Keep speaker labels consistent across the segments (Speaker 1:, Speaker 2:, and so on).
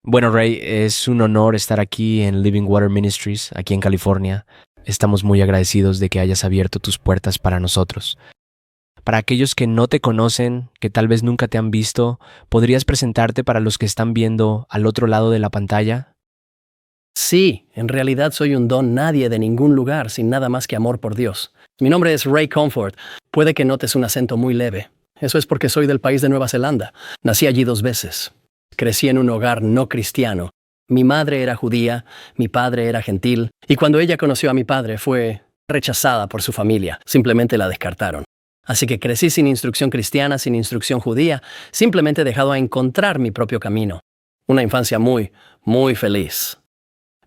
Speaker 1: Bueno, Ray, es un honor estar aquí en Living Water Ministries, aquí en California. Estamos muy agradecidos de que hayas abierto tus puertas para nosotros. Para aquellos que no te conocen, que tal vez nunca te han visto, ¿podrías presentarte para los que están viendo al otro lado de la pantalla?
Speaker 2: Sí, en realidad soy un don nadie de ningún lugar sin nada más que amor por Dios. Mi nombre es Ray Comfort. Puede que notes un acento muy leve. Eso es porque soy del país de Nueva Zelanda. Nací allí 2 veces. Crecí en un hogar no cristiano. Mi madre era judía, mi padre era gentil, y cuando ella conoció a mi padre fue rechazada por su familia. Simplemente la descartaron. Así que crecí sin instrucción cristiana, sin instrucción judía, simplemente dejado a encontrar mi propio camino. Una infancia muy, muy feliz.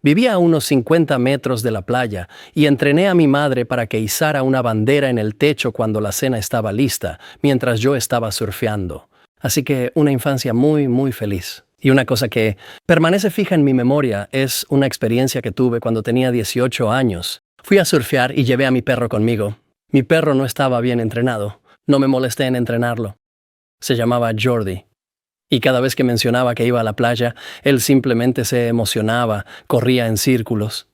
Speaker 2: Vivía a unos 50 metros de la playa y entrené a mi madre para que izara una bandera en el techo cuando la cena estaba lista, mientras yo estaba surfeando. Así que una infancia muy, muy feliz. Y una cosa que permanece fija en mi memoria es una experiencia que tuve cuando tenía 18 años. Fui a surfear y llevé a mi perro conmigo. Mi perro no estaba bien entrenado. No me molesté en entrenarlo. Se llamaba Jordi. Y cada vez que mencionaba que iba a la playa, él simplemente se emocionaba, corría en círculos.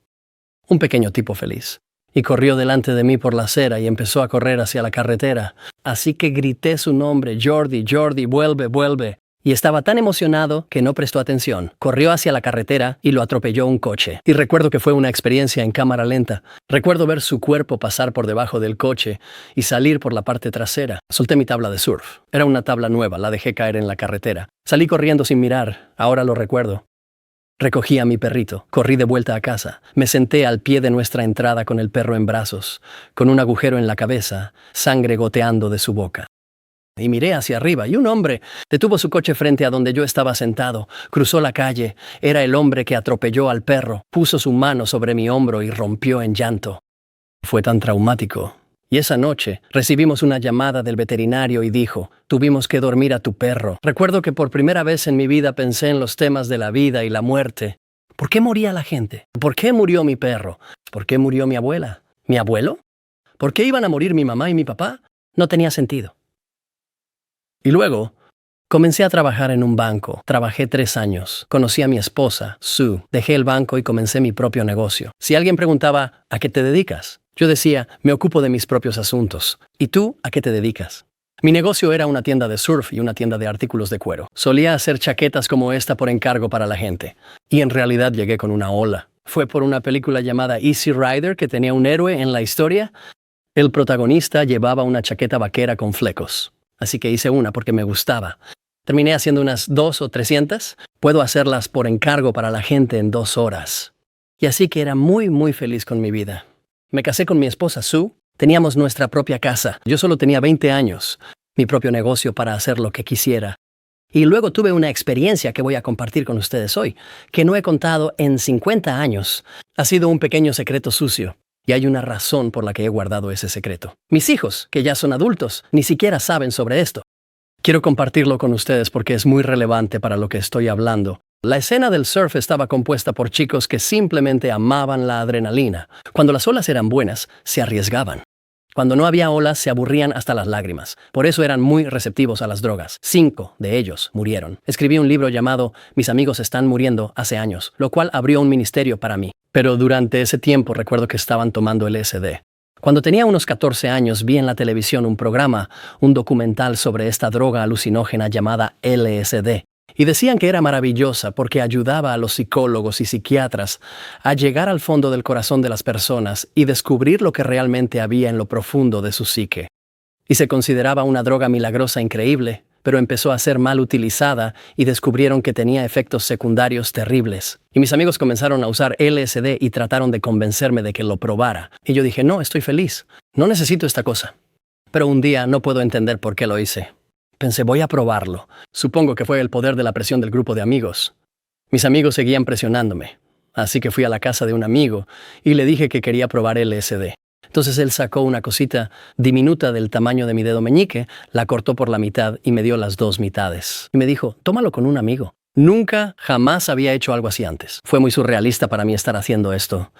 Speaker 2: Un pequeño tipo feliz. Y corrió delante de mí por la acera y empezó a correr hacia la carretera. Así que grité su nombre: Jordi, Jordi, vuelve, vuelve. Y estaba tan emocionado que no prestó atención. Corrió hacia la carretera y lo atropelló un coche. Y recuerdo que fue una experiencia en cámara lenta. Recuerdo ver su cuerpo pasar por debajo del coche y salir por la parte trasera. Solté mi tabla de surf. Era una tabla nueva, la dejé caer en la carretera. Salí corriendo sin mirar, ahora lo recuerdo. Recogí a mi perrito, corrí de vuelta a casa. Me senté al pie de nuestra entrada con el perro en brazos, con un agujero en la cabeza, sangre goteando de su boca. Y miré hacia arriba y un hombre detuvo su coche frente a donde yo estaba sentado. Cruzó la calle. Era el hombre que atropelló al perro. Puso su mano sobre mi hombro y rompió en llanto. Fue tan traumático. Y esa noche recibimos una llamada del veterinario y dijo: tuvimos que dormir a tu perro. Recuerdo que por primera vez en mi vida pensé en los temas de la vida y la muerte. ¿Por qué moría la gente? ¿Por qué murió mi perro? ¿Por qué murió mi abuela? ¿Mi abuelo? ¿Por qué iban a morir mi mamá y mi papá? No tenía sentido. Y luego, comencé a trabajar en un banco. Trabajé 3 años. Conocí a mi esposa, Sue. Dejé el banco y comencé mi propio negocio. Si alguien preguntaba: ¿a qué te dedicas?, yo decía: me ocupo de mis propios asuntos. ¿Y tú a qué te dedicas? Mi negocio era una tienda de surf y una tienda de artículos de cuero. Solía hacer chaquetas como esta por encargo para la gente. Y en realidad llegué con una ola. Fue por una película llamada Easy Rider que tenía un héroe en la historia. El protagonista llevaba una chaqueta vaquera con flecos. Así que hice una porque me gustaba. Terminé haciendo unas 200 o 300. Puedo hacerlas por encargo para la gente en 2 horas. Y así que era muy, muy feliz con mi vida. Me casé con mi esposa Sue. Teníamos nuestra propia casa. Yo solo tenía 20 años. Mi propio negocio para hacer lo que quisiera. Y luego tuve una experiencia que voy a compartir con ustedes hoy, que no he contado en 50 años. Ha sido un pequeño secreto sucio. Y hay una razón por la que he guardado ese secreto. Mis hijos, que ya son adultos, ni siquiera saben sobre esto. Quiero compartirlo con ustedes porque es muy relevante para lo que estoy hablando. La escena del surf estaba compuesta por chicos que simplemente amaban la adrenalina. Cuando las olas eran buenas, se arriesgaban. Cuando no había olas, se aburrían hasta las lágrimas. Por eso eran muy receptivos a las drogas. 5 de ellos murieron. Escribí un libro llamado Mis amigos están muriendo hace años, lo cual abrió un ministerio para mí. Pero durante ese tiempo recuerdo que estaban tomando LSD. Cuando tenía unos 14 años vi en la televisión un documental sobre esta droga alucinógena llamada LSD. Y decían que era maravillosa porque ayudaba a los psicólogos y psiquiatras a llegar al fondo del corazón de las personas y descubrir lo que realmente había en lo profundo de su psique. Y se consideraba una droga milagrosa increíble, pero empezó a ser mal utilizada y descubrieron que tenía efectos secundarios terribles. Y mis amigos comenzaron a usar LSD y trataron de convencerme de que lo probara. Y yo dije: no, estoy feliz. No necesito esta cosa. Pero un día no puedo entender por qué lo hice. Pensé: voy a probarlo. Supongo que fue el poder de la presión del grupo de amigos. Mis amigos seguían presionándome. Así que fui a la casa de un amigo y le dije que quería probar LSD. Entonces él sacó una cosita diminuta del tamaño de mi dedo meñique, la cortó por la mitad y me dio las 2 mitades. Y me dijo: tómalo con un amigo. Nunca, jamás había hecho algo así antes. Fue muy surrealista para mí estar haciendo esto.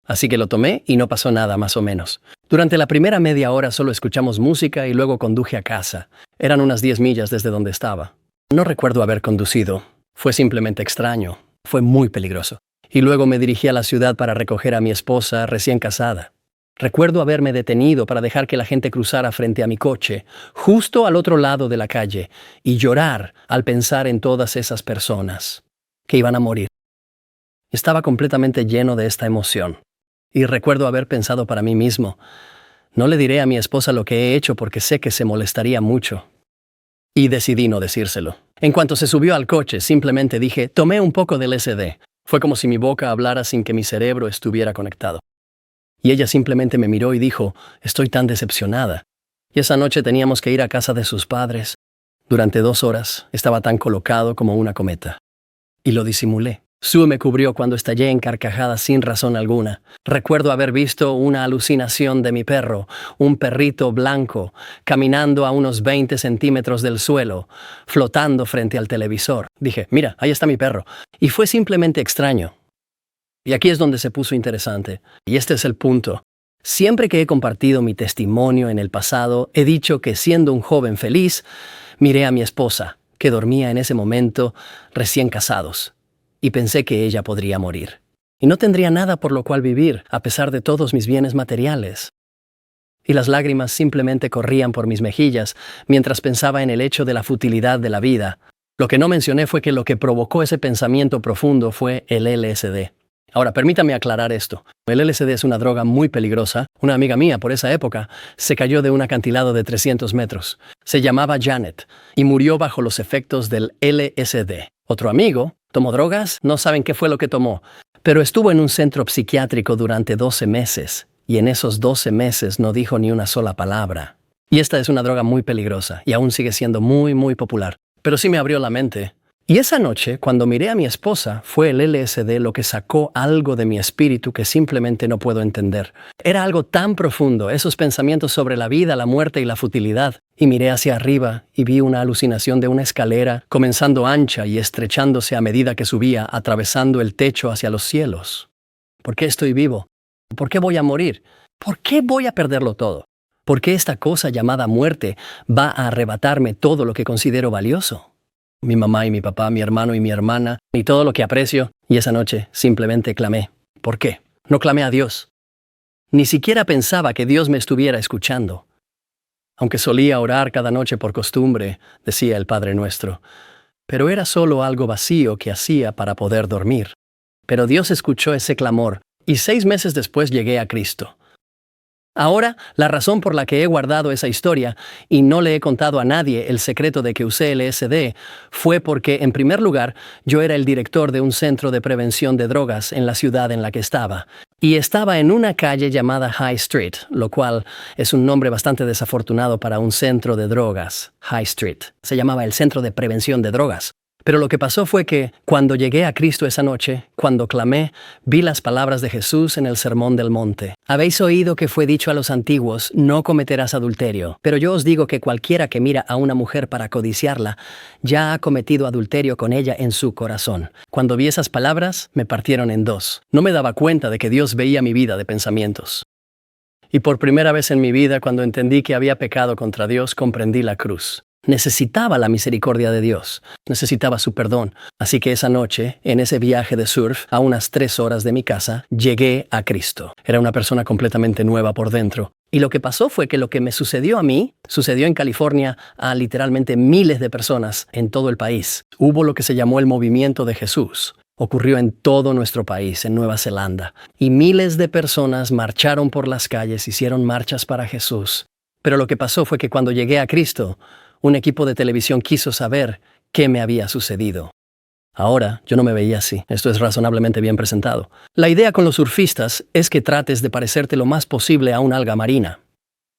Speaker 2: Así que lo tomé y no pasó nada, más o menos. Durante la primera media hora solo escuchamos música y luego conduje a casa. Eran unas 10 millas desde donde estaba. No recuerdo haber conducido. Fue simplemente extraño. Fue muy peligroso. Y luego me dirigí a la ciudad para recoger a mi esposa recién casada. Recuerdo haberme detenido para dejar que la gente cruzara frente a mi coche, justo al otro lado de la calle, y llorar al pensar en todas esas personas que iban a morir. Estaba completamente lleno de esta emoción. Y recuerdo haber pensado para mí mismo, no le diré a mi esposa lo que he hecho porque sé que se molestaría mucho. Y decidí no decírselo. En cuanto se subió al coche, simplemente dije, tomé un poco del LSD. Fue como si mi boca hablara sin que mi cerebro estuviera conectado. Y ella simplemente me miró y dijo, estoy tan decepcionada. Y esa noche teníamos que ir a casa de sus padres. Durante 2 horas estaba tan colocado como una cometa. Y lo disimulé. Sue me cubrió cuando estallé en carcajadas sin razón alguna. Recuerdo haber visto una alucinación de mi perro, un perrito blanco, caminando a unos 20 centímetros del suelo, flotando frente al televisor. Dije, mira, ahí está mi perro. Y fue simplemente extraño. Y aquí es donde se puso interesante. Y este es el punto. Siempre que he compartido mi testimonio en el pasado, he dicho que siendo un joven feliz, miré a mi esposa, que dormía en ese momento, recién casados. Y pensé que ella podría morir. Y no tendría nada por lo cual vivir, a pesar de todos mis bienes materiales. Y las lágrimas simplemente corrían por mis mejillas, mientras pensaba en el hecho de la futilidad de la vida. Lo que no mencioné fue que lo que provocó ese pensamiento profundo fue el LSD. Ahora, permítame aclarar esto. El LSD es una droga muy peligrosa. Una amiga mía, por esa época, se cayó de un acantilado de 300 metros. Se llamaba Janet y murió bajo los efectos del LSD. Otro amigo tomó drogas, no saben qué fue lo que tomó, pero estuvo en un centro psiquiátrico durante 12 meses, y en esos 12 meses no dijo ni una sola palabra. Y esta es una droga muy peligrosa, y aún sigue siendo muy, muy popular. Pero sí me abrió la mente. Y esa noche, cuando miré a mi esposa, fue el LSD lo que sacó algo de mi espíritu que simplemente no puedo entender. Era algo tan profundo, esos pensamientos sobre la vida, la muerte y la futilidad. Y miré hacia arriba y vi una alucinación de una escalera, comenzando ancha y estrechándose a medida que subía, atravesando el techo hacia los cielos. ¿Por qué estoy vivo? ¿Por qué voy a morir? ¿Por qué voy a perderlo todo? ¿Por qué esta cosa llamada muerte va a arrebatarme todo lo que considero valioso? Mi mamá y mi papá, mi hermano y mi hermana, y todo lo que aprecio, y esa noche simplemente clamé. ¿Por qué? No clamé a Dios. Ni siquiera pensaba que Dios me estuviera escuchando. Aunque solía orar cada noche por costumbre, decía el Padre Nuestro, pero era solo algo vacío que hacía para poder dormir. Pero Dios escuchó ese clamor, y 6 meses después llegué a Cristo. Ahora, la razón por la que he guardado esa historia y no le he contado a nadie el secreto de que usé LSD fue porque, en primer lugar, yo era el director de un centro de prevención de drogas en la ciudad en la que estaba. Y estaba en una calle llamada High Street, lo cual es un nombre bastante desafortunado para un centro de drogas. High Street. Se llamaba el Centro de Prevención de Drogas. Pero lo que pasó fue que, cuando llegué a Cristo esa noche, cuando clamé, vi las palabras de Jesús en el Sermón del Monte. Habéis oído que fue dicho a los antiguos, no cometerás adulterio. Pero yo os digo que cualquiera que mira a una mujer para codiciarla, ya ha cometido adulterio con ella en su corazón. Cuando vi esas palabras, me partieron en dos. No me daba cuenta de que Dios veía mi vida de pensamientos. Y por primera vez en mi vida, cuando entendí que había pecado contra Dios, comprendí la cruz. Necesitaba la misericordia de Dios, necesitaba su perdón. Así que esa noche, en ese viaje de surf, a unas 3 horas de mi casa, llegué a Cristo. Era una persona completamente nueva por dentro. Y lo que pasó fue que lo que me sucedió a mí, sucedió en California a literalmente miles de personas en todo el país. Hubo lo que se llamó el Movimiento de Jesús. Ocurrió en todo nuestro país, en Nueva Zelanda. Y miles de personas marcharon por las calles, hicieron marchas para Jesús. Pero lo que pasó fue que cuando llegué a Cristo, un equipo de televisión quiso saber qué me había sucedido. Ahora, yo no me veía así. Esto es razonablemente bien presentado. La idea con los surfistas es que trates de parecerte lo más posible a un alga marina.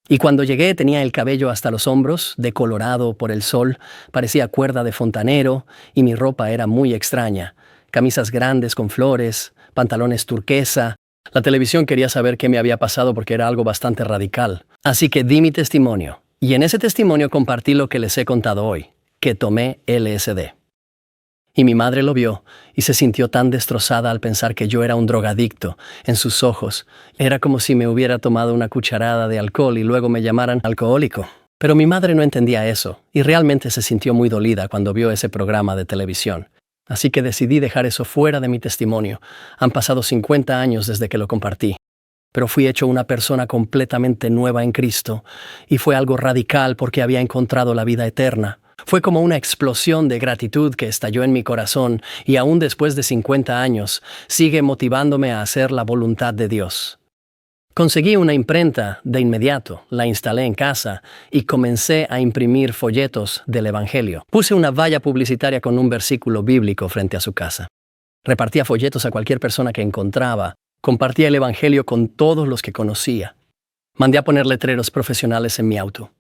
Speaker 2: Y cuando llegué tenía el cabello hasta los hombros, decolorado por el sol, parecía cuerda de fontanero, y mi ropa era muy extraña. Camisas grandes con flores, pantalones turquesa. La televisión quería saber qué me había pasado porque era algo bastante radical. Así que di mi testimonio. Y en ese testimonio compartí lo que les he contado hoy, que tomé LSD. Y mi madre lo vio y se sintió tan destrozada al pensar que yo era un drogadicto. En sus ojos, era como si me hubiera tomado una cucharada de alcohol y luego me llamaran alcohólico. Pero mi madre no entendía eso y realmente se sintió muy dolida cuando vio ese programa de televisión. Así que decidí dejar eso fuera de mi testimonio. Han pasado 50 años desde que lo compartí. Pero fui hecho una persona completamente nueva en Cristo, y fue algo radical porque había encontrado la vida eterna. Fue como una explosión de gratitud que estalló en mi corazón, y aún después de 50 años, sigue motivándome a hacer la voluntad de Dios. Conseguí una imprenta de inmediato, la instalé en casa y comencé a imprimir folletos del Evangelio. Puse una valla publicitaria con un versículo bíblico frente a su casa. Repartía folletos a cualquier persona que encontraba. Compartía el Evangelio con todos los que conocía. Mandé a poner letreros profesionales en mi auto.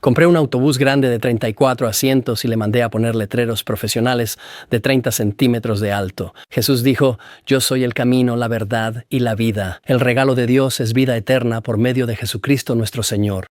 Speaker 2: Compré un autobús grande de 34 asientos y le mandé a poner letreros profesionales de 30 centímetros de alto. Jesús dijo: «Yo soy el camino, la verdad y la vida. El regalo de Dios es vida eterna por medio de Jesucristo nuestro Señor».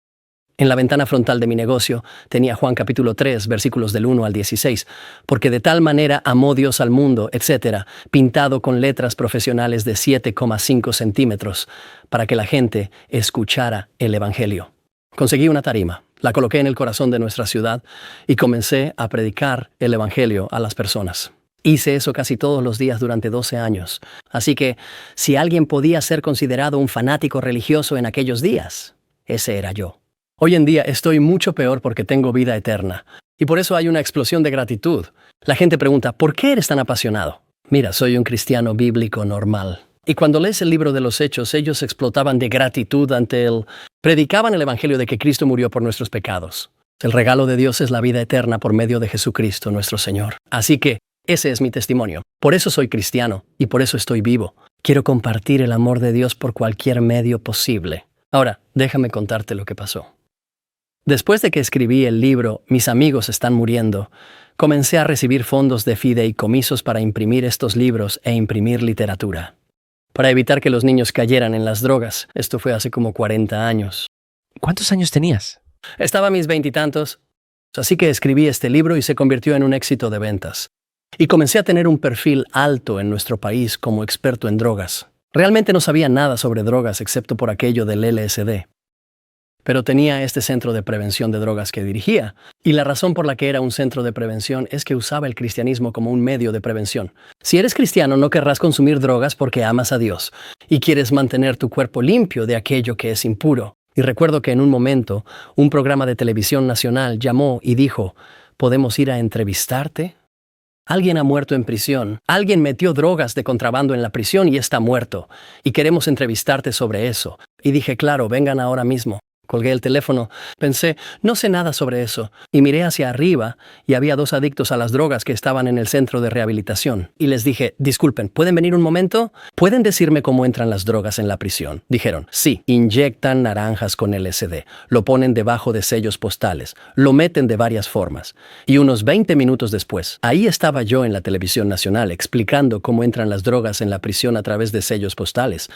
Speaker 2: En la ventana frontal de mi negocio tenía Juan capítulo 3, versículos del 1 al 16, porque de tal manera amó Dios al mundo, etc., pintado con letras profesionales de 7,5 centímetros, para que la gente escuchara el Evangelio. Conseguí una tarima, la coloqué en el corazón de nuestra ciudad y comencé a predicar el Evangelio a las personas. Hice eso casi todos los días durante 12 años. Así que, si alguien podía ser considerado un fanático religioso en aquellos días, ese era yo. Hoy en día estoy mucho peor porque tengo vida eterna. Y por eso hay una explosión de gratitud. La gente pregunta: ¿por qué eres tan apasionado? Mira, soy un cristiano bíblico normal. Y cuando lees el libro de los Hechos, ellos explotaban de gratitud ante él. Predicaban el Evangelio de que Cristo murió por nuestros pecados. El regalo de Dios es la vida eterna por medio de Jesucristo nuestro Señor. Así que, ese es mi testimonio. Por eso soy cristiano y por eso estoy vivo. Quiero compartir el amor de Dios por cualquier medio posible. Ahora, déjame contarte lo que pasó. Después de que escribí el libro Mis amigos están muriendo, comencé a recibir fondos de fideicomisos para imprimir estos libros e imprimir literatura. Para evitar que los niños cayeran en las drogas. Esto fue hace como 40 años.
Speaker 1: ¿Cuántos años tenías?
Speaker 2: Estaba a mis 20 y tantos. Así que escribí este libro y se convirtió en un éxito de ventas. Y comencé a tener un perfil alto en nuestro país como experto en drogas. Realmente no sabía nada sobre drogas excepto por aquello del LSD. Pero tenía este centro de prevención de drogas que dirigía. Y la razón por la que era un centro de prevención es que usaba el cristianismo como un medio de prevención. Si eres cristiano, no querrás consumir drogas porque amas a Dios y quieres mantener tu cuerpo limpio de aquello que es impuro. Y recuerdo que en un momento, un programa de televisión nacional llamó y dijo: ¿podemos ir a entrevistarte? Alguien ha muerto en prisión. Alguien metió drogas de contrabando en la prisión y está muerto. Y queremos entrevistarte sobre eso. Y dije: claro, vengan ahora mismo. Colgué el teléfono. Pensé: no sé nada sobre eso. Y miré hacia arriba y había 2 adictos a las drogas que estaban en el centro de rehabilitación. Y les dije: disculpen, ¿pueden venir un momento? ¿Pueden decirme cómo entran las drogas en la prisión? Dijeron: sí, inyectan naranjas con LSD. Lo ponen debajo de sellos postales. Lo meten de varias formas. Y unos 20 minutos después, ahí estaba yo en la televisión nacional explicando cómo entran las drogas en la prisión a través de sellos postales.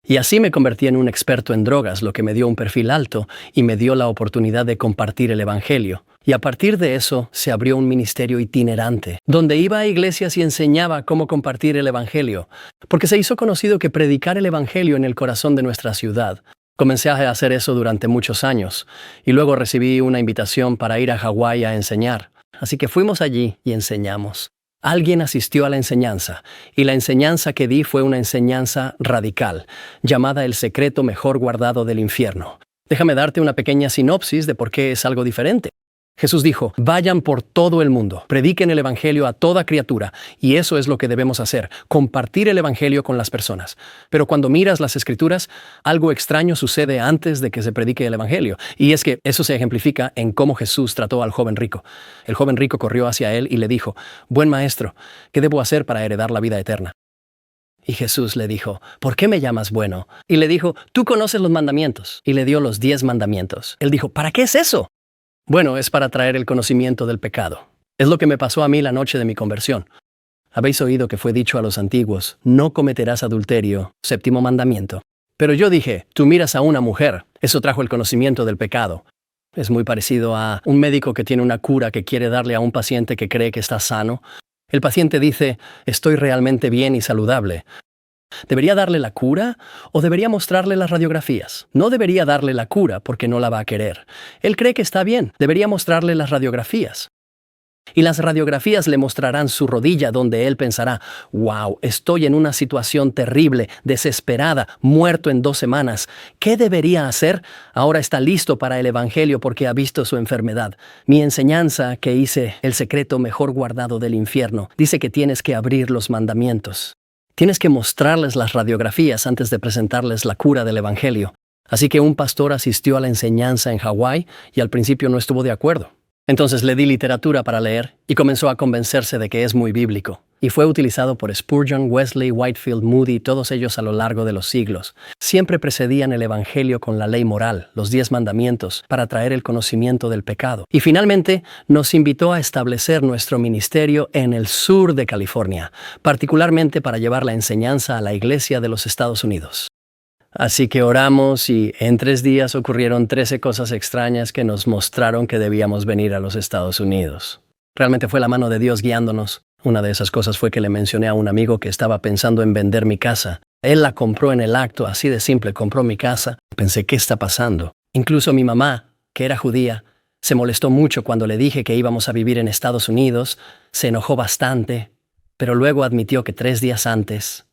Speaker 2: Y así me convertí en un experto en drogas, lo que me dio un perfil alto y me dio la oportunidad de compartir el Evangelio. Y a partir de eso se abrió un ministerio itinerante, donde iba a iglesias y enseñaba cómo compartir el Evangelio, porque se hizo conocido que predicar el Evangelio en el corazón de nuestra ciudad. Comencé a hacer eso durante muchos años, y luego recibí una invitación para ir a Hawái a enseñar. Así que fuimos allí y enseñamos. Alguien asistió a la enseñanza, y la enseñanza que di fue una enseñanza radical, llamada el secreto mejor guardado del infierno. Déjame darte una pequeña sinopsis de por qué es algo diferente. Jesús dijo: vayan por todo el mundo, prediquen el Evangelio a toda criatura, y eso es lo que debemos hacer, compartir el Evangelio con las personas. Pero cuando miras las Escrituras, algo extraño sucede antes de que se predique el Evangelio, y es que eso se ejemplifica en cómo Jesús trató al joven rico. El joven rico corrió hacia él y le dijo: buen maestro, ¿qué debo hacer para heredar la vida eterna? Y Jesús le dijo: ¿por qué me llamas bueno? Y le dijo: tú conoces los mandamientos. Y le dio los 10 mandamientos. Él dijo: ¿para qué es eso? Bueno, es para traer el conocimiento del pecado. Es lo que me pasó a mí la noche de mi conversión. Habéis oído que fue dicho a los antiguos: no cometerás adulterio, 7º mandamiento. Pero yo dije: tú miras a una mujer. Eso trajo el conocimiento del pecado. Es muy parecido a un médico que tiene una cura que quiere darle a un paciente que cree que está sano. El paciente dice: estoy realmente bien y saludable. ¿Debería darle la cura o debería mostrarle las radiografías? No debería darle la cura porque no la va a querer. Él cree que está bien. Debería mostrarle las radiografías. Y las radiografías le mostrarán su rodilla donde él pensará, wow, estoy en una situación terrible, desesperada, muerto en 2 semanas. ¿Qué debería hacer? Ahora está listo para el Evangelio porque ha visto su enfermedad. Mi enseñanza que hice, el secreto mejor guardado del infierno, dice que tienes que abrir los mandamientos. Tienes que mostrarles las radiografías antes de presentarles la cura del Evangelio. Así que un pastor asistió a la enseñanza en Hawái y al principio no estuvo de acuerdo. Entonces le di literatura para leer y comenzó a convencerse de que es muy bíblico. Y fue utilizado por Spurgeon, Wesley, Whitefield, Moody, todos ellos a lo largo de los siglos. Siempre precedían el Evangelio con la ley moral, los 10 mandamientos, para traer el conocimiento del pecado. Y finalmente nos invitó a establecer nuestro ministerio en el sur de California, particularmente para llevar la enseñanza a la Iglesia de los Estados Unidos. Así que oramos y en 3 días ocurrieron 13 cosas extrañas que nos mostraron que debíamos venir a los Estados Unidos. Realmente fue la mano de Dios guiándonos. Una de esas cosas fue que le mencioné a un amigo que estaba pensando en vender mi casa. Él la compró en el acto, así de simple, compró mi casa. Pensé, ¿qué está pasando? Incluso mi mamá, que era judía, se molestó mucho cuando le dije que íbamos a vivir en Estados Unidos. Se enojó bastante, pero luego admitió que 3 días antes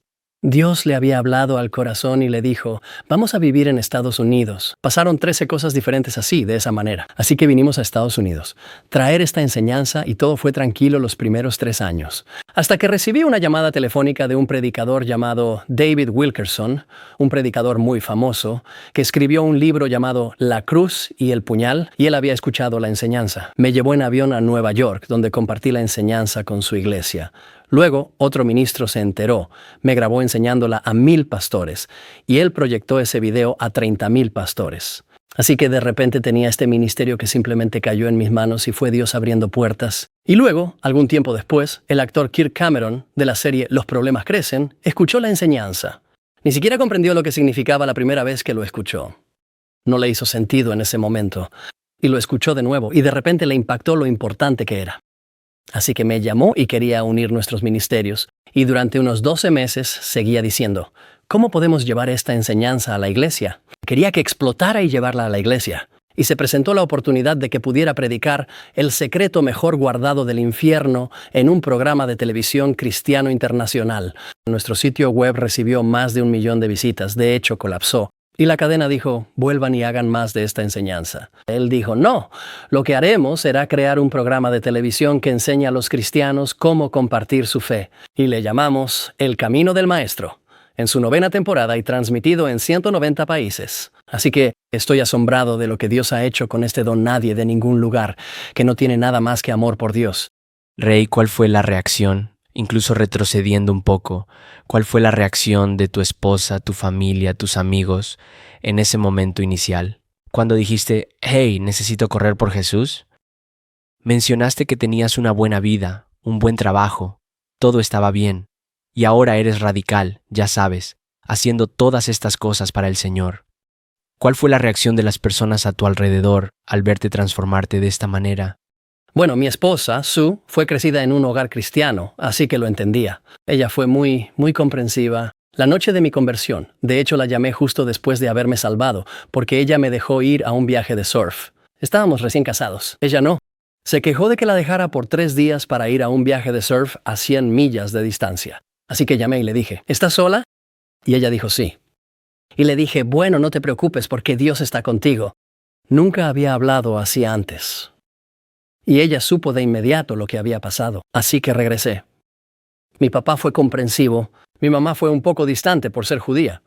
Speaker 2: Dios le había hablado al corazón y le dijo, vamos a vivir en Estados Unidos. Pasaron 13 cosas diferentes así, de esa manera. Así que vinimos a Estados Unidos. Traer esta enseñanza y todo fue tranquilo los primeros 3 años. Hasta que recibí una llamada telefónica de un predicador llamado David Wilkerson, un predicador muy famoso, que escribió un libro llamado La Cruz y el Puñal, y él había escuchado la enseñanza. Me llevó en avión a Nueva York, donde compartí la enseñanza con su iglesia. Luego, otro ministro se enteró, me grabó enseñándola a 1000 pastores, y él proyectó ese video a 30,000 pastores. Así que de repente tenía este ministerio que simplemente cayó en mis manos y fue Dios abriendo puertas. Y luego, algún tiempo después, el actor Kirk Cameron, de la serie Los problemas crecen, escuchó la enseñanza. Ni siquiera comprendió lo que significaba la primera vez que lo escuchó. No le hizo sentido en ese momento, y lo escuchó de nuevo, y de repente le impactó lo importante que era. Así que me llamó y quería unir nuestros ministerios, y durante unos 12 meses seguía diciendo, ¿cómo podemos llevar esta enseñanza a la iglesia? Quería que explotara y llevarla a la iglesia. Y se presentó la oportunidad de que pudiera predicar el secreto mejor guardado del infierno en un programa de televisión cristiano internacional. Nuestro sitio web recibió más de 1 millón de visitas, de hecho colapsó. Y la cadena dijo, vuelvan y hagan más de esta enseñanza. Él dijo, no, lo que haremos será crear un programa de televisión que enseñe a los cristianos cómo compartir su fe. Y le llamamos El Camino del Maestro, en su 9ª temporada y transmitido en 190 países. Así que estoy asombrado de lo que Dios ha hecho con este don nadie de ningún lugar, que no tiene nada más que amor por Dios.
Speaker 1: Rey, ¿cuál fue la reacción? Incluso retrocediendo un poco, ¿cuál fue la reacción de tu esposa, tu familia, tus amigos en ese momento inicial? Cuando dijiste, hey, necesito correr por Jesús. Mencionaste que tenías una buena vida, un buen trabajo, todo estaba bien, y ahora eres radical, ya sabes, haciendo todas estas cosas para el Señor. ¿Cuál fue la reacción de las personas a tu alrededor al verte transformarte de esta manera?
Speaker 2: Bueno, mi esposa, Sue, fue crecida en un hogar cristiano, así que lo entendía. Ella fue muy comprensiva. La noche de mi conversión, de hecho la llamé justo después de haberme salvado, porque ella me dejó ir a un viaje de surf. Estábamos recién casados. Ella no. Se quejó de que la dejara por 3 días para ir a un viaje de surf a 100 millas de distancia. Así que llamé y le dije, ¿estás sola? Y ella dijo sí. Y le dije, bueno, no te preocupes porque Dios está contigo. Nunca había hablado así antes. Y ella supo de inmediato lo que había pasado, así que regresé. Mi papá fue comprensivo, mi mamá fue un poco distante por ser judía.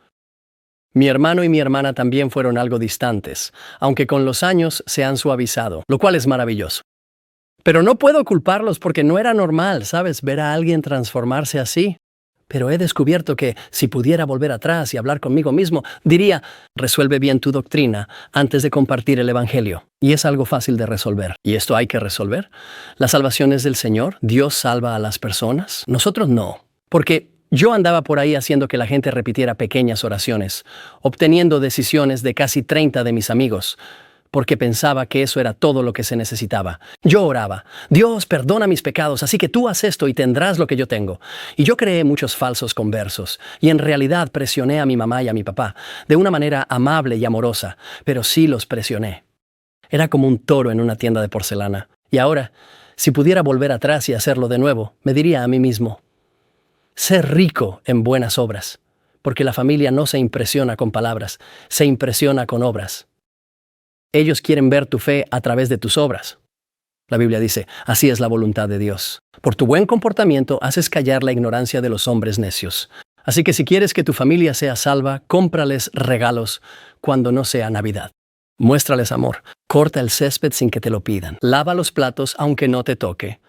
Speaker 2: Mi hermano y mi hermana también fueron algo distantes, aunque con los años se han suavizado, lo cual es maravilloso. Pero no puedo culparlos porque no era normal, ¿sabes? Ver a alguien transformarse así. Pero he descubierto que, si pudiera volver atrás y hablar conmigo mismo, diría, resuelve bien tu doctrina antes de compartir el Evangelio. Y es algo fácil de resolver. ¿Y esto hay que resolver? ¿La salvación es del Señor? ¿Dios salva a las personas? Nosotros no. Porque yo andaba por ahí haciendo que la gente repitiera pequeñas oraciones, obteniendo decisiones de casi 30 de mis amigos, porque pensaba que eso era todo lo que se necesitaba. Yo oraba, Dios, perdona mis pecados, así que tú haz esto y tendrás lo que yo tengo. Y yo creé muchos falsos conversos, y en realidad presioné a mi mamá y a mi papá, de una manera amable y amorosa, pero sí los presioné. Era como un toro en una tienda de porcelana. Y ahora, Si pudiera volver atrás y hacerlo de nuevo, me diría a mí mismo: sé rico en buenas obras, porque la familia no se impresiona con palabras, se impresiona con obras. Ellos quieren ver tu fe a través de tus obras. La Biblia dice, así es la voluntad de Dios. Por tu buen comportamiento haces callar la ignorancia de los hombres necios. Así que si quieres que tu familia sea salva, cómprales regalos cuando no sea Navidad. Muéstrales amor. Corta el césped sin que te lo pidan. Lava los platos aunque no te toque.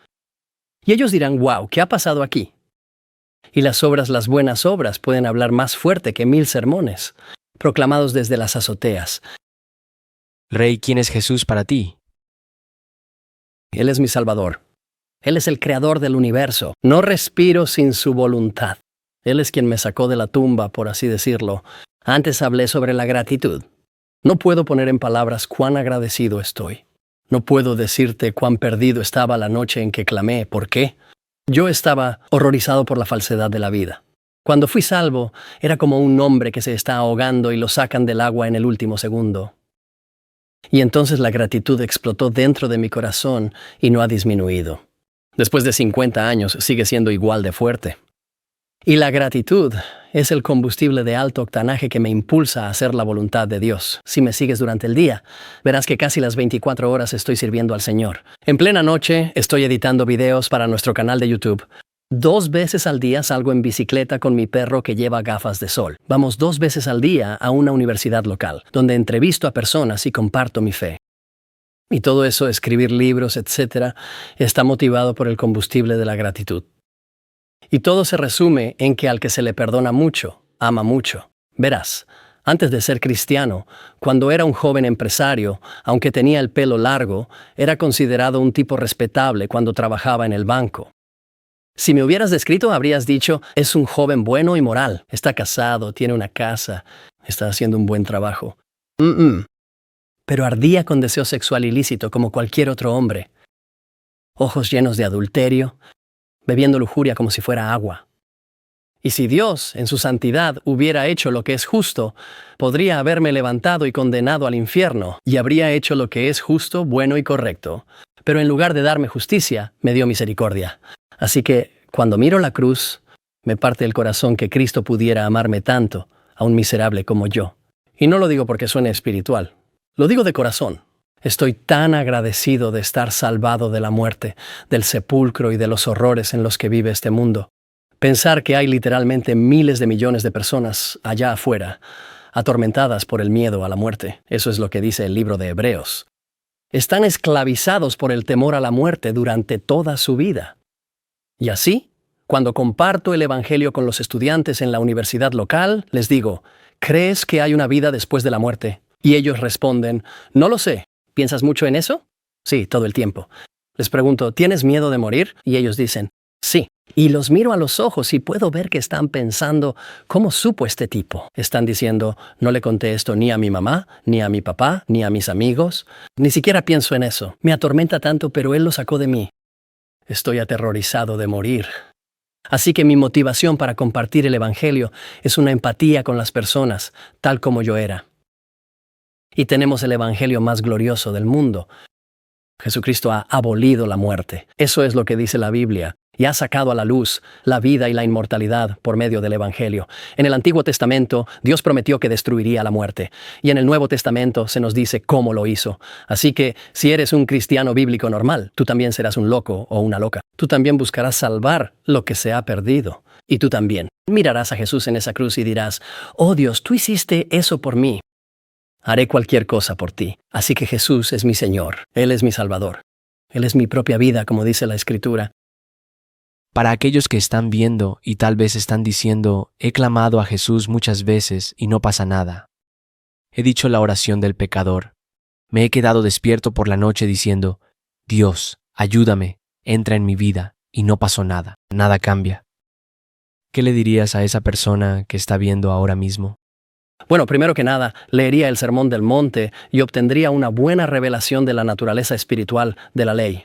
Speaker 2: Y ellos dirán, wow, ¿qué ha pasado aquí? Y las buenas obras, pueden hablar más fuerte que 1000 sermones, proclamados desde las azoteas.
Speaker 1: Rey, ¿quién es Jesús para ti?
Speaker 2: Él es mi Salvador. Él es el creador del universo. No respiro sin su voluntad. Él es quien me sacó de la tumba, por así decirlo. Antes hablé sobre la gratitud. No puedo poner en palabras cuán agradecido estoy. No puedo decirte cuán perdido estaba la noche en que clamé. ¿Por qué? Yo estaba horrorizado por la falsedad de la vida. Cuando fui salvo, era como un hombre que se está ahogando y lo sacan del agua en el último segundo. Y entonces la gratitud explotó dentro de mi corazón y no ha disminuido. Después de 50 años sigue siendo igual de fuerte. Y la gratitud es el combustible de alto octanaje que me impulsa a hacer la voluntad de Dios. Si me sigues durante el día, verás que casi las 24 horas estoy sirviendo al Señor. En plena noche estoy editando videos para nuestro canal de YouTube. 2 veces al día salgo en bicicleta con mi perro que lleva gafas de sol. Vamos 2 veces al día a una universidad local, donde entrevisto a personas y comparto mi fe. Y todo eso, escribir libros, etc., está motivado por el combustible de la gratitud. Y todo se resume en que al que se le perdona mucho, ama mucho. Verás, antes de ser cristiano, cuando era un joven empresario, aunque tenía el pelo largo, era considerado un tipo respetable cuando trabajaba en el banco. Si me hubieras descrito, habrías dicho, es un joven bueno y moral, está casado, tiene una casa, está haciendo un buen trabajo. Pero ardía con deseo sexual ilícito como cualquier otro hombre. Ojos llenos de adulterio, bebiendo lujuria como si fuera agua. Y si Dios, en su santidad, hubiera hecho lo que es justo, podría haberme levantado y condenado al infierno, y habría hecho lo que es justo, bueno y correcto. Pero en lugar de darme justicia, me dio misericordia. Así que, cuando miro la cruz, me parte el corazón que Cristo pudiera amarme tanto a un miserable como yo. Y no lo digo porque suene espiritual, lo digo de corazón. Estoy tan agradecido de estar salvado de la muerte, del sepulcro y de los horrores en los que vive este mundo. Pensar que hay literalmente miles de millones de personas allá afuera, atormentadas por el miedo a la muerte. Eso es lo que dice el libro de Hebreos. Están esclavizados por el temor a la muerte durante toda su vida. Y así, cuando comparto el Evangelio con los estudiantes en la universidad local, les digo, ¿crees que hay una vida después de la muerte? Y ellos responden, no lo sé. ¿Piensas mucho en eso? Sí, todo el tiempo. Les pregunto, ¿tienes miedo de morir? Y ellos dicen, sí. Y los miro a los ojos y puedo ver que están pensando, ¿cómo supo este tipo? Están diciendo, no le conté esto ni a mi mamá, ni a mi papá, ni a mis amigos. Ni siquiera pienso en eso. Me atormenta tanto, pero él lo sacó de mí. Estoy aterrorizado de morir. Así que mi motivación para compartir el Evangelio es una empatía con las personas, tal como yo era. Y tenemos el Evangelio más glorioso del mundo. Jesucristo ha abolido la muerte. Eso es lo que dice la Biblia. Y ha sacado a la luz la vida y la inmortalidad por medio del Evangelio. En el Antiguo Testamento, Dios prometió que destruiría la muerte. Y en el Nuevo Testamento se nos dice cómo lo hizo. Así que, si eres un cristiano bíblico normal, tú también serás un loco o una loca. Tú también buscarás salvar lo que se ha perdido. Y tú también mirarás a Jesús en esa cruz y dirás, oh Dios, tú hiciste eso por mí. Haré cualquier cosa por ti. Así que Jesús es mi Señor. Él es mi Salvador. Él es mi propia vida, como dice la Escritura.
Speaker 1: Para aquellos que están viendo y tal vez están diciendo, he clamado a Jesús muchas veces y no pasa nada. He dicho la oración del pecador. Me he quedado despierto por la noche diciendo, Dios, ayúdame, entra en mi vida y no pasó nada. Nada cambia. ¿Qué le dirías a esa persona que está viendo ahora mismo?
Speaker 2: Bueno, primero que nada, leería el Sermón del Monte y obtendría una buena revelación de la naturaleza espiritual de la ley.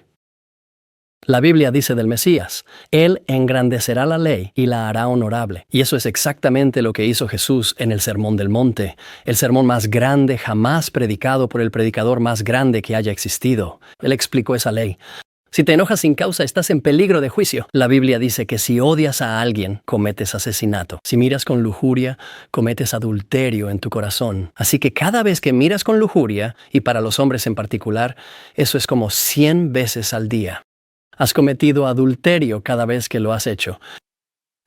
Speaker 2: La Biblia dice del Mesías, Él engrandecerá la ley y la hará honorable. Y eso es exactamente lo que hizo Jesús en el Sermón del Monte, el sermón más grande jamás predicado por el predicador más grande que haya existido. Él explicó esa ley. Si te enojas sin causa, estás en peligro de juicio. La Biblia dice que si odias a alguien, cometes asesinato. Si miras con lujuria, cometes adulterio en tu corazón. Así que cada vez que miras con lujuria, y para los hombres en particular, eso es como 100 veces al día. Has cometido adulterio cada vez que lo has hecho.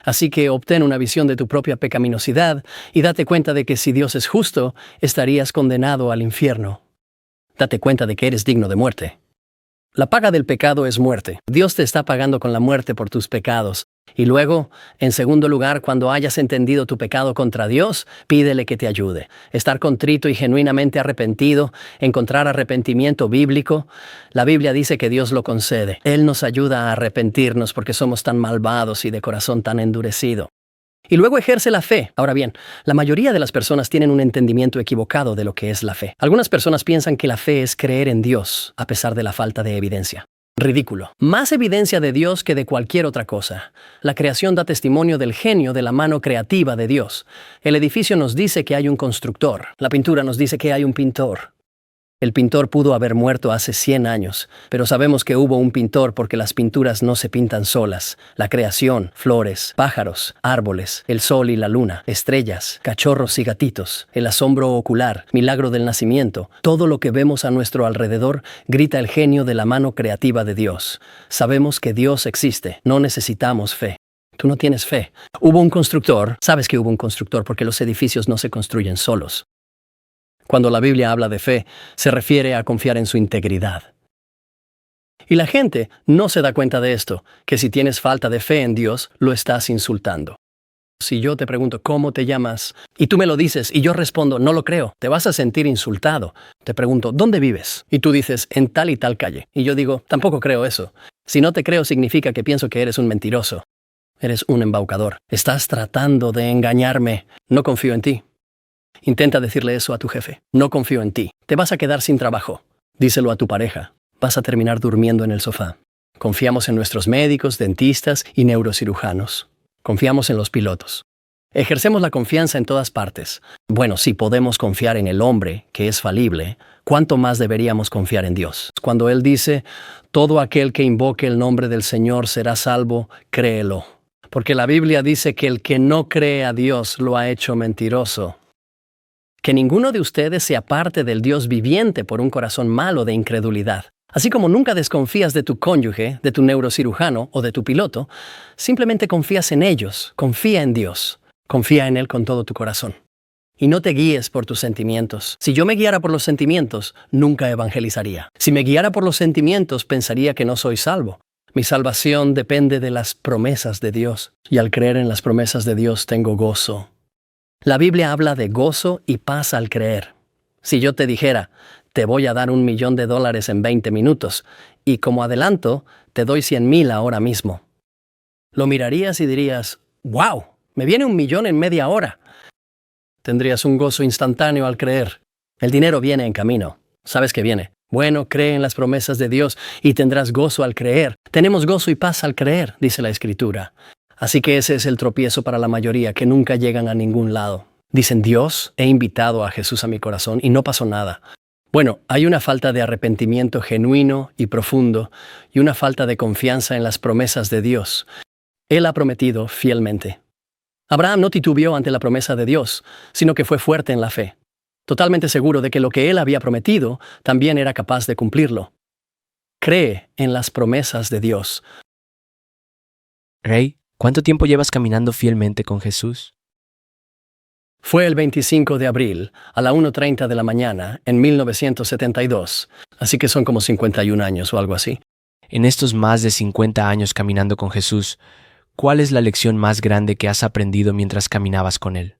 Speaker 2: Así que obtén una visión de tu propia pecaminosidad y date cuenta de que si Dios es justo, estarías condenado al infierno. Date cuenta de que eres digno de muerte. La paga del pecado es muerte. Dios te está pagando con la muerte por tus pecados. Y luego, en segundo lugar, cuando hayas entendido tu pecado contra Dios, pídele que te ayude. Estar contrito y genuinamente arrepentido, encontrar arrepentimiento bíblico. La Biblia dice que Dios lo concede. Él nos ayuda a arrepentirnos porque somos tan malvados y de corazón tan endurecido. Y luego ejerce la fe. Ahora bien, la mayoría de las personas tienen un entendimiento equivocado de lo que es la fe. Algunas personas piensan que la fe es creer en Dios, a pesar de la falta de evidencia. Ridículo. Más evidencia de Dios que de cualquier otra cosa. La creación da testimonio del genio de la mano creativa de Dios. El edificio nos dice que hay un constructor. La pintura nos dice que hay un pintor. El pintor pudo haber muerto hace 100 años, pero sabemos que hubo un pintor porque las pinturas no se pintan solas. La creación, flores, pájaros, árboles, el sol y la luna, estrellas, cachorros y gatitos, el asombro ocular, milagro del nacimiento, todo lo que vemos a nuestro alrededor grita el genio de la mano creativa de Dios. Sabemos que Dios existe, no necesitamos fe. Tú no tienes fe. Hubo un constructor, sabes que hubo un constructor porque los edificios no se construyen solos. Cuando la Biblia habla de fe, se refiere a confiar en su integridad. Y la gente no se da cuenta de esto, que si tienes falta de fe en Dios, lo estás insultando. Si yo te pregunto ¿cómo te llamas? Y tú me lo dices y yo respondo no lo creo, te vas a sentir insultado. Te pregunto ¿dónde vives? Y tú dices en tal y tal calle. Y yo digo tampoco creo eso. Si no te creo significa que pienso que eres un mentiroso. Eres un embaucador. Estás tratando de engañarme. No confío en ti. Intenta decirle eso a tu jefe. No confío en ti. Te vas a quedar sin trabajo. Díselo a tu pareja. Vas a terminar durmiendo en el sofá. Confiamos en nuestros médicos, dentistas y neurocirujanos. Confiamos en los pilotos. Ejercemos la confianza en todas partes. Bueno, si podemos confiar en el hombre, que es falible, ¿cuánto más deberíamos confiar en Dios? Cuando Él dice, todo aquel que invoque el nombre del Señor será salvo, créelo. Porque la Biblia dice que el que no cree a Dios lo ha hecho mentiroso. Que ninguno de ustedes se aparte del Dios viviente por un corazón malo de incredulidad. Así como nunca desconfías de tu cónyuge, de tu neurocirujano o de tu piloto, simplemente confías en ellos, confía en Dios, confía en Él con todo tu corazón. Y no te guíes por tus sentimientos. Si yo me guiara por los sentimientos, nunca evangelizaría. Si me guiara por los sentimientos, pensaría que no soy salvo. Mi salvación depende de las promesas de Dios, y al creer en las promesas de Dios tengo gozo. La Biblia habla de gozo y paz al creer. Si yo te dijera, te voy a dar $1,000,000 en 20 minutos, y como adelanto, te doy 100,000 ahora mismo. Lo mirarías y dirías, ¡wow! Me viene $1,000,000 en media hora. Tendrías un gozo instantáneo al creer. El dinero viene en camino. ¿Sabes que viene? Bueno, cree en las promesas de Dios y tendrás gozo al creer. Tenemos gozo y paz al creer, dice la Escritura. Así que ese es el tropiezo para la mayoría, que nunca llegan a ningún lado. Dicen, Dios, he invitado a Jesús a mi corazón y no pasó nada. Bueno, hay una falta de arrepentimiento genuino y profundo y una falta de confianza en las promesas de Dios. Él ha prometido fielmente. Abraham no titubeó ante la promesa de Dios, sino que fue fuerte en la fe, totalmente seguro de que lo que él había prometido también era capaz de cumplirlo. Cree en las promesas de Dios.
Speaker 1: Rey, ¿cuánto tiempo llevas caminando fielmente con Jesús?
Speaker 2: Fue el 25 de abril, a la 1:30 de la mañana, en 1972, así que son como 51 años o algo así.
Speaker 1: En estos más de 50 años caminando con Jesús, ¿cuál es la lección más grande que has aprendido mientras caminabas con Él?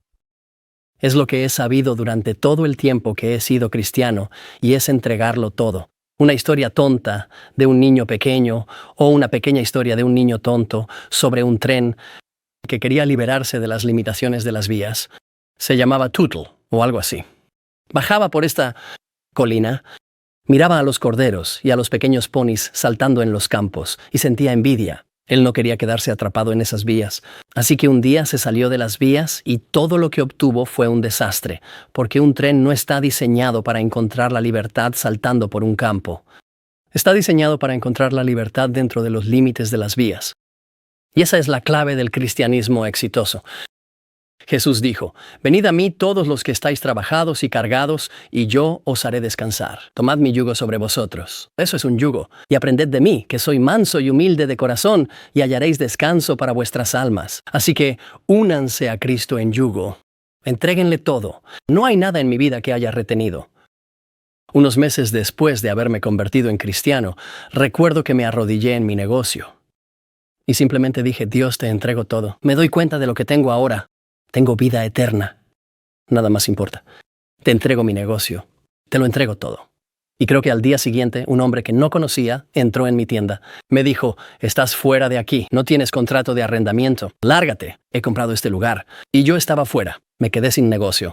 Speaker 2: Es lo que he sabido durante todo el tiempo que he sido cristiano, y es entregarlo todo. Una historia tonta de un niño pequeño o una pequeña historia de un niño tonto sobre un tren que quería liberarse de las limitaciones de las vías. Se llamaba Tootle o algo así. Bajaba por esta colina, miraba a los corderos y a los pequeños ponis saltando en los campos y sentía envidia. Él no quería quedarse atrapado en esas vías. Así que un día se salió de las vías y todo lo que obtuvo fue un desastre, porque un tren no está diseñado para encontrar la libertad saltando por un campo. Está diseñado para encontrar la libertad dentro de los límites de las vías. Y esa es la clave del cristianismo exitoso. Jesús dijo, «Venid a mí todos los que estáis trabajados y cargados, y yo os haré descansar. Tomad mi yugo sobre vosotros». Eso es un yugo. «Y aprended de mí, que soy manso y humilde de corazón, y hallaréis descanso para vuestras almas». Así que, únanse a Cristo en yugo. Entréguenle todo. No hay nada en mi vida que haya retenido. Unos meses después de haberme convertido en cristiano, recuerdo que me arrodillé en mi negocio. Y simplemente dije, «Dios, te entrego todo. Me doy cuenta de lo que tengo ahora. Tengo vida eterna. Nada más importa. Te entrego mi negocio. Te lo entrego todo». Y creo que al día siguiente, un hombre que no conocía entró en mi tienda. Me dijo, «Estás fuera de aquí. No tienes contrato de arrendamiento. Lárgate. He comprado este lugar». Y yo estaba fuera. Me quedé sin negocio.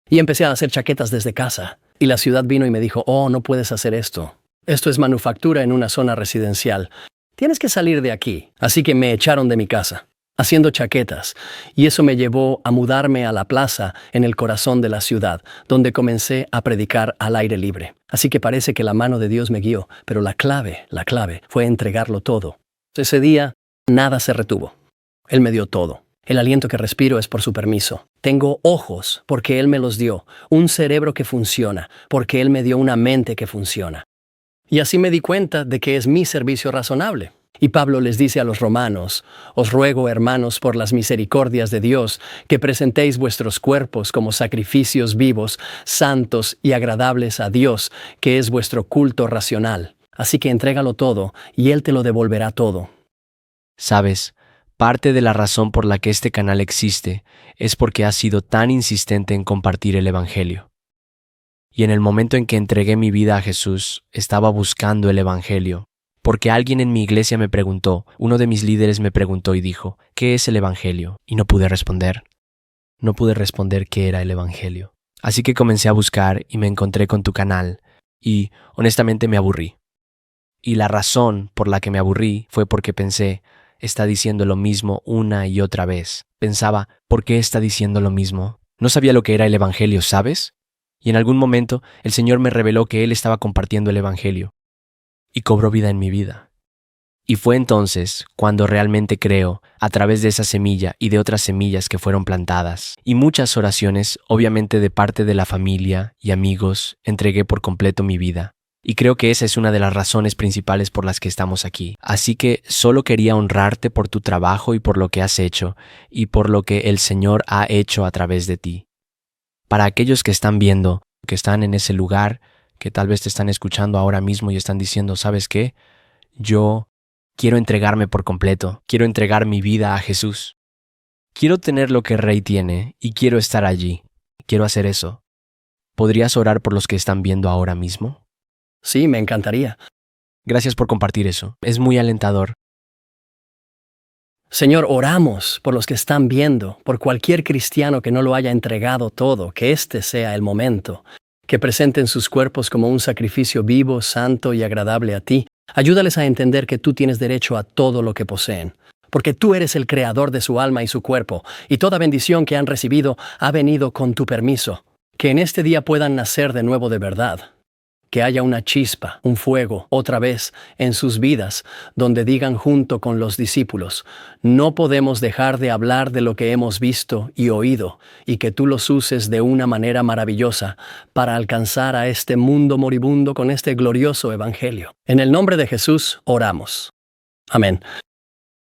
Speaker 2: Y empecé a hacer chaquetas desde casa. Y la ciudad vino y me dijo, «Oh, no puedes hacer esto. Esto es manufactura en una zona residencial. Tienes que salir de aquí». Así que me echaron de mi casa, haciendo chaquetas, y eso me llevó a mudarme a la plaza en el corazón de la ciudad, donde comencé a predicar al aire libre. Así que parece que la mano de Dios me guió, pero la clave fue entregarlo todo. Ese día, nada se retuvo. Él me dio todo. El aliento que respiro es por su permiso. Tengo ojos, porque Él me los dio, un cerebro que funciona, porque Él me dio una mente que funciona. Y así me di cuenta de que es mi servicio razonable. Y Pablo les dice a los romanos, «Os ruego, hermanos, por las misericordias de Dios, que presentéis vuestros cuerpos como sacrificios vivos, santos y agradables a Dios, que es vuestro culto racional. Así que entrégalo todo, y Él te lo devolverá todo».
Speaker 1: Sabes, parte de la razón por la que este canal existe es porque has sido tan insistente en compartir el Evangelio. Y en el momento en que entregué mi vida a Jesús, estaba buscando el Evangelio. Porque alguien en mi iglesia me preguntó, uno de mis líderes me preguntó y dijo, ¿qué es el Evangelio? Y no pude responder. No pude responder qué era el Evangelio. Así que comencé a buscar y me encontré con tu canal y, honestamente, me aburrí. Y la razón por la que me aburrí fue porque pensé, está diciendo lo mismo una y otra vez. Pensaba, ¿por qué está diciendo lo mismo? No sabía lo que era el Evangelio, ¿sabes? Y en algún momento el Señor me reveló que Él estaba compartiendo el Evangelio. Y cobró vida en mi vida. Y fue entonces cuando realmente creo, a través de esa semilla y de otras semillas que fueron plantadas, y muchas oraciones, obviamente de parte de la familia y amigos, entregué por completo mi vida. Y creo que esa es una de las razones principales por las que estamos aquí. Así que solo quería honrarte por tu trabajo y por lo que has hecho, y por lo que el Señor ha hecho a través de ti. Para aquellos que están viendo, que están en ese lugar, que tal vez te están escuchando ahora mismo y están diciendo, ¿sabes qué? Yo quiero entregarme por completo, quiero entregar mi vida a Jesús. Quiero tener lo que Rey tiene y quiero estar allí. Quiero hacer eso. ¿Podrías orar por los que están viendo ahora mismo?
Speaker 2: Sí, me encantaría.
Speaker 1: Gracias por compartir eso. Es muy alentador.
Speaker 2: Señor, oramos por los que están viendo, por cualquier cristiano que no lo haya entregado todo, que este sea el momento. Que presenten sus cuerpos como un sacrificio vivo, santo y agradable a ti. Ayúdales a entender que tú tienes derecho a todo lo que poseen, porque tú eres el creador de su alma y su cuerpo, y toda bendición que han recibido ha venido con tu permiso. Que en este día puedan nacer de nuevo de verdad. Que haya una chispa, un fuego, otra vez, en sus vidas, donde digan junto con los discípulos, no podemos dejar de hablar de lo que hemos visto y oído, y que tú los uses de una manera maravillosa para alcanzar a este mundo moribundo con este glorioso evangelio. En el nombre de Jesús, oramos. Amén.